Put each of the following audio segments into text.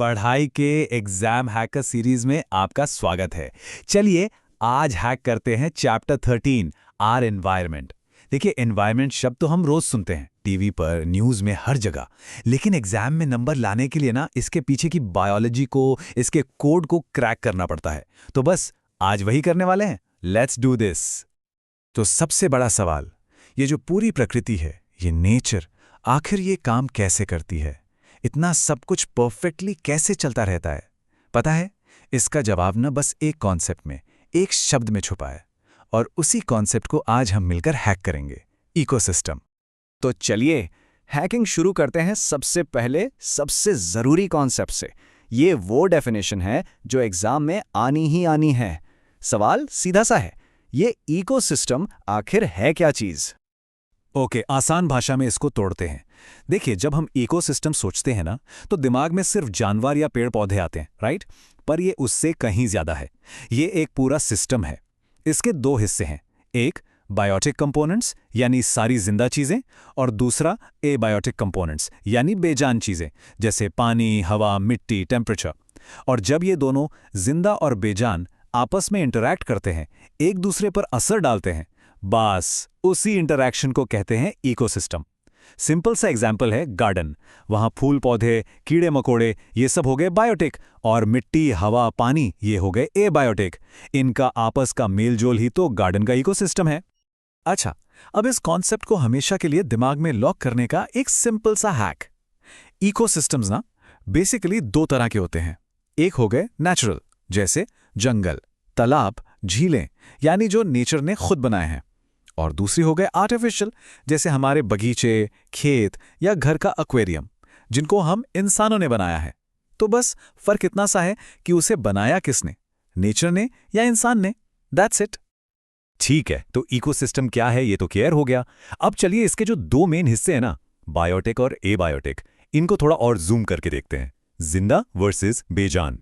पढ़ाई के exam hacker series में आपका स्वागत है। चलिए आज हैक करते हैं चैप्टर 13 आर एनवायरनमेंट। देखिए, एनवायरनमेंट शब्द तो हम रोज सुनते हैं टीवी पर, न्यूज़ में, हर जगह। लेकिन एग्जाम में नंबर लाने के लिए ना इसके पीछे की बायोलॉजी को, इसके कोड को क्रैक करना पड़ता है। तो बस आज वही करने वाले हैं। Let's do this. तो सबसे बड़ा सवाल, ये जो पूरी प्रकृति है, ये नेचर, आखिर ये काम कैसे करती है? इतना सब कुछ परफेक्टली कैसे चलता रहता है? पता है, इसका जवाब न बस एक कॉन्सेप्ट में, एक शब्द में छुपा है। और उसी कॉन्सेप्ट को आज हम मिलकर हैक करेंगे, इकोसिस्टम। तो चलिए हैकिंग शुरू करते हैं सबसे पहले सबसे ज़रूरी कॉन्सेप्ट से। ये वो डेफिनेशन है जो एग्ज़ाम में आनी ही आनी है। सवाल सीधा सा है, ये इकोसिस्टम आखिर है क्या चीज़? ओके, आसान भाषा में इसको तोड़ते हैं। देखिए, जब हम इकोसिस्टम सोचते हैं ना, तो दिमाग में सिर्फ जानवर या पेड़ पौधे आते हैं, राइट? पर ये उससे कहीं ज्यादा है। ये एक पूरा सिस्टम है। इसके दो हिस्से हैं, एक बायोटिक कंपोनेंट्स यानी सारी जिंदा चीजें, और दूसरा एबायोटिक कंपोनेंट्स यानी बेजान चीजें, जैसे पानी, हवा, मिट्टी, टेम्परेचर। और जब ये दोनों जिंदा और बेजान आपस में इंटरैक्ट करते हैं, एक दूसरे पर असर डालते हैं, बस उसी इंटरैक्शन को कहते हैं इकोसिस्टम। सिंपल सा एग्जाम्पल है गार्डन। वहां फूल, पौधे, कीड़े मकोड़े, ये सब हो गए बायोटिक, और मिट्टी, हवा, पानी, ये हो गए एबायोटिक। इनका आपस का मेलजोल ही तो गार्डन का इकोसिस्टम है। अच्छा, अब इस कॉन्सेप्ट को हमेशा के लिए दिमाग में लॉक करने का एक सिंपल सा हैक। इकोसिस्टम्स ना बेसिकली दो तरह के होते हैं। एक हो गए नेचुरल, जैसे जंगल, तालाब, झीलें, यानी जो नेचर ने खुद बनाए हैं। और दूसरी हो गए आर्टिफिशियल, जैसे हमारे बगीचे, खेत या घर का एक्वेरियम, जिनको हम इंसानों ने बनाया है। तो बस फर्क इतना सा है कि उसे बनाया किसने, नेचर ने या इंसान ने। That's it. ठीक है, तो इकोसिस्टम क्या है ये तो क्लियर हो गया। अब चलिए इसके जो दो मेन हिस्से हैं ना, बायोटिक और एबायोटिक, इनको थोड़ा और जूम करके देखते हैं। जिंदा वर्सेस बेजान।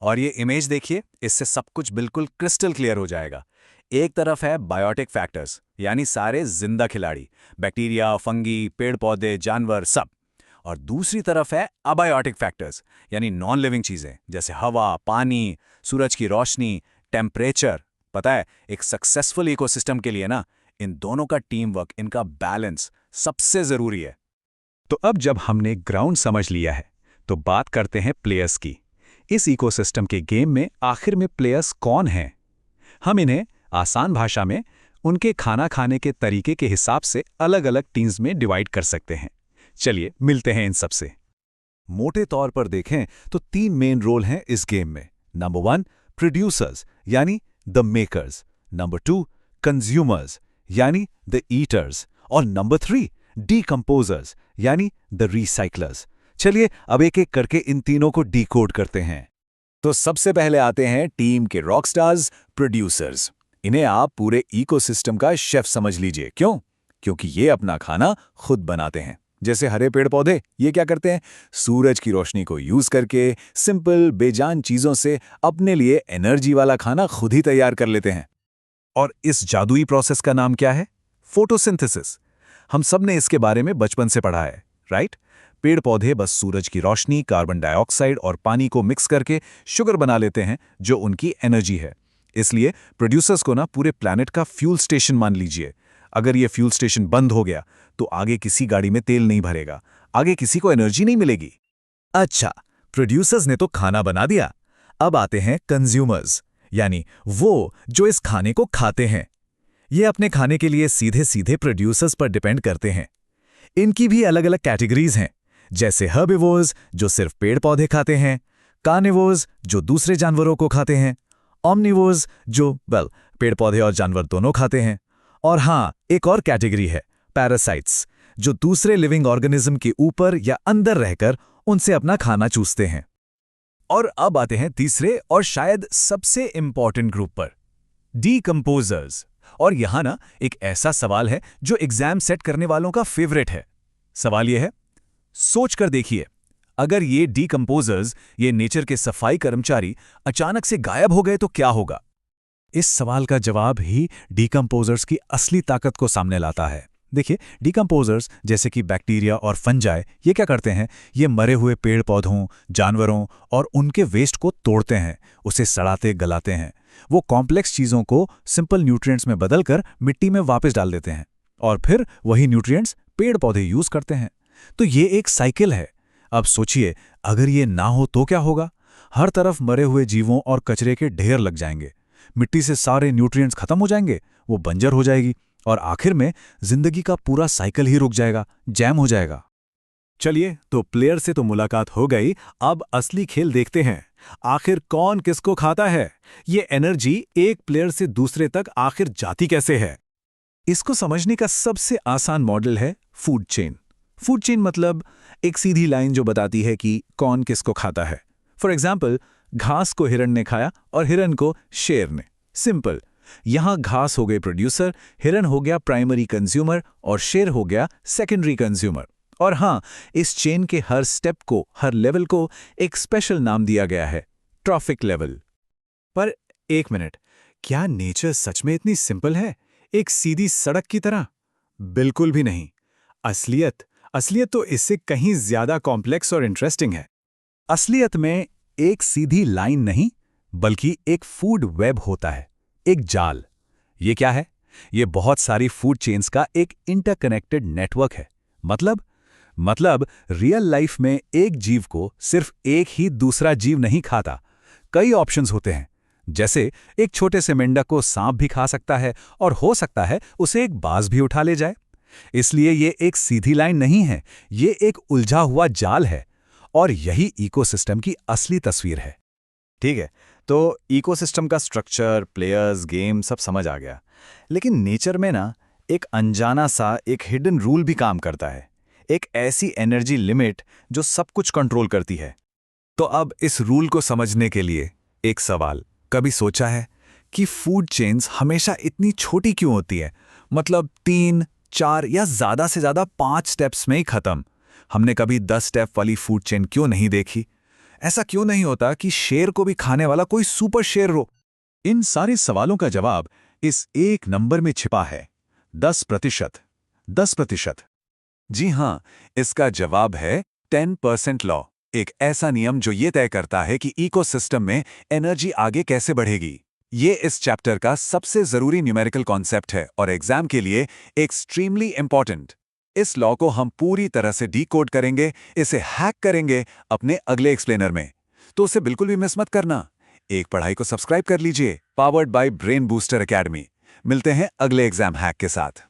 और ये इमेज देखिए, इससे सब कुछ बिल्कुल क्रिस्टल क्लियर हो जाएगा। एक तरफ है बायोटिक फैक्टर्स, यानी सारे जिंदा खिलाड़ी, बैक्टीरिया, फंगी, पेड़ पौधे, जानवर, सब। और दूसरी तरफ है अबायोटिक फैक्टर्स, यानी नॉन लिविंग चीजें, जैसे हवा, पानी, सूरज की रोशनी, टेम्परेचर। पता है, एक सक्सेसफुल इकोसिस्टम के लिए ना इन दोनों का टीम वर्क, इनका बैलेंस सबसे जरूरी है। तो अब जब हमने ग्राउंड समझ लिया है, तो बात करते हैं प्लेयर्स की। इस इकोसिस्टम के गेम में आखिर में प्लेयर्स कौन हैं? हम इन्हें आसान भाषा में उनके खाना खाने के तरीके के हिसाब से अलग अलग टीम्स में डिवाइड कर सकते हैं। चलिए मिलते हैं इन सब से। मोटे तौर पर देखें तो तीन मेन रोल हैं इस गेम में। नंबर 1 प्रोड्यूसर्स यानी द मेकर्स, नंबर 2 कंज्यूमर्स यानी द ईटर्स, और नंबर 3 डीकंपोजर्स यानी द रिसाइकलर्स। चलिए अब एक एक करके इन तीनों को डीकोड करते हैं। तो सबसे पहले आते हैं टीम के रॉकस्टार्स, प्रोड्यूसर्स। इन्हें आप पूरे इकोसिस्टम का शेफ समझ लीजिए। क्यों? क्योंकि ये अपना खाना खुद बनाते हैं। जैसे हरे पेड़ पौधे, ये क्या करते हैं? सूरज की रोशनी को यूज करके सिंपल बेजान चीजों से अपने लिए एनर्जी वाला खाना खुद ही तैयार कर लेते हैं। और इस जादुई प्रोसेस का नाम क्या है? फोटोसिंथेसिस। हम सब ने इसके बारे में बचपन से पढ़ा है, राइट? पेड़ पौधे बस सूरज की रोशनी, कार्बन डाइऑक्साइड और पानी को मिक्स करके शुगर बना लेते हैं, जो उनकी एनर्जी है। इसलिए प्रोड्यूसर्स को ना पूरे प्लैनेट का फ्यूल स्टेशन मान लीजिए। अगर ये फ्यूल स्टेशन बंद हो गया तो आगे किसी गाड़ी में तेल नहीं भरेगा, आगे किसी को एनर्जी नहीं मिलेगी। अच्छा, प्रोड्यूसर्स ने तो खाना बना दिया। अब आते हैं कंज्यूमर्स, यानी वो जो इस खाने को खाते हैं। ये अपने खाने के लिए सीधे सीधे प्रोड्यूसर्स पर डिपेंड करते हैं। इनकी भी अलग अलग कैटेगरीज हैं, जैसे हर्बिवोर्स जो सिर्फ पेड़ पौधे खाते हैं, कार्निवोर्स जो दूसरे जानवरों को खाते हैं, ओमनिवोर्स जो पेड़ पौधे और जानवर दोनों खाते हैं, और हाँ, एक और कैटेगरी है पैरासाइट्स, जो दूसरे लिविंग ऑर्गेनिज्म के ऊपर या अंदर रहकर उनसे अपना खाना चूसते हैं। और अब आते हैं तीसरे और शायद सबसे इंपॉर्टेंट ग्रुप पर, डीकंपोजर्स। और यहां ना एक ऐसा सवाल है जो एग्जाम सेट करने वालों का फेवरेट है। सवाल यह है, सोच कर देखिए, अगर ये डीकंपोजर्स, ये नेचर के सफाई कर्मचारी अचानक से गायब हो गए तो क्या होगा? इस सवाल का जवाब ही डीकंपोजर्स की असली ताकत को सामने लाता है। देखिए, डिकम्पोजर्स जैसे कि बैक्टीरिया और फंजाई ये क्या करते हैं, ये मरे हुए पेड़ पौधों, जानवरों और उनके वेस्ट को तोड़ते हैं, उसे सड़ाते गलाते हैं। वो कॉम्प्लेक्स चीज़ों को सिंपल न्यूट्रिएंट्स में बदलकर मिट्टी में वापस डाल देते हैं और फिर वही न्यूट्रिएंट्स पेड़ पौधे यूज़ करते हैं। तो ये एक साइकिल है। अब सोचिए, अगर ये ना हो तो क्या होगा? हर तरफ मरे हुए जीवों और कचरे के ढेर लग जाएंगे, मिट्टी से सारे न्यूट्रिएंट्स खत्म हो जाएंगे, वो बंजर हो जाएगी और आखिर में जिंदगी का पूरा साइकिल ही रुक जाएगा, जैम हो जाएगा। चलिए, तो प्लेयर से तो मुलाकात हो गई, अब असली खेल देखते हैं। आखिर कौन किसको खाता है? ये एनर्जी एक प्लेयर से दूसरे तक आखिर जाती कैसे है? इसको समझने का सबसे आसान मॉडल है फूड चेन। फूड चेन मतलब एक सीधी लाइन जो बताती है कि कौन किसको खाता है। फॉर एग्जाम्पल, घास को हिरण ने खाया और हिरण को शेर ने। सिंपल। यहां घास हो गए प्रोड्यूसर, हिरण हो गया प्राइमरी कंज्यूमर और शेर हो गया सेकेंडरी कंज्यूमर। और हां, इस चेन के हर स्टेप को, हर लेवल को एक स्पेशल नाम दिया गया है, ट्रॉफिक लेवल। पर एक मिनट, क्या नेचर सच में इतनी सिंपल है, एक सीधी सड़क की तरह? बिल्कुल भी नहीं। असलियत तो इससे कहीं ज्यादा कॉम्प्लेक्स और इंटरेस्टिंग है। असलियत में एक सीधी लाइन नहीं, बल्कि एक फूड वेब होता है, एक जाल। ये क्या है? ये बहुत सारी फूड चेन्स का एक इंटरकनेक्टेड नेटवर्क है। मतलब रियल लाइफ में एक जीव को सिर्फ एक ही दूसरा जीव नहीं खाता, कई ऑप्शंस होते हैं। जैसे एक छोटे से मेंढक को सांप भी खा सकता है और हो सकता है उसे एक बाज भी उठा ले जाए। इसलिए ये एक सीधी लाइन नहीं है, ये एक उलझा हुआ जाल है। और यही इकोसिस्टम की असली तस्वीर है। ठीक है, तो इकोसिस्टम का स्ट्रक्चर, प्लेयर्स, गेम सब समझ आ गया। लेकिन नेचर में ना एक अनजाना सा एक हिडन रूल भी काम करता है, एक ऐसी एनर्जी लिमिट जो सब कुछ कंट्रोल करती है। तो अब इस रूल को समझने के लिए एक सवाल, कभी सोचा है कि फूड चेन्स हमेशा इतनी छोटी क्यों होती है? मतलब 3, 4 या ज़्यादा से ज़्यादा 5 स्टेप्स में ही खत्म। हमने कभी 10 स्टेप वाली फूड चेन क्यों नहीं देखी? ऐसा क्यों नहीं होता कि शेर को भी खाने वाला कोई सुपर शेर हो? इन सारे सवालों का जवाब इस एक नंबर में छिपा है, 10%। 10%। जी हां, इसका जवाब है 10% लॉ, एक ऐसा नियम जो ये तय करता है कि इकोसिस्टम में एनर्जी आगे कैसे बढ़ेगी। ये इस चैप्टर का सबसे जरूरी न्यूमेरिकल कॉन्सेप्ट है और एग्जाम के लिए एक्सट्रीमली इंपॉर्टेंट। इस लॉ को हम पूरी तरह से डीकोड करेंगे, इसे हैक करेंगे अपने अगले एक्सप्लेनर में, तो उसे बिल्कुल भी मिस मत करना। एक पढ़ाई को सब्सक्राइब कर लीजिए, powered by brain booster academy. मिलते हैं अगले एग्जाम हैक के साथ।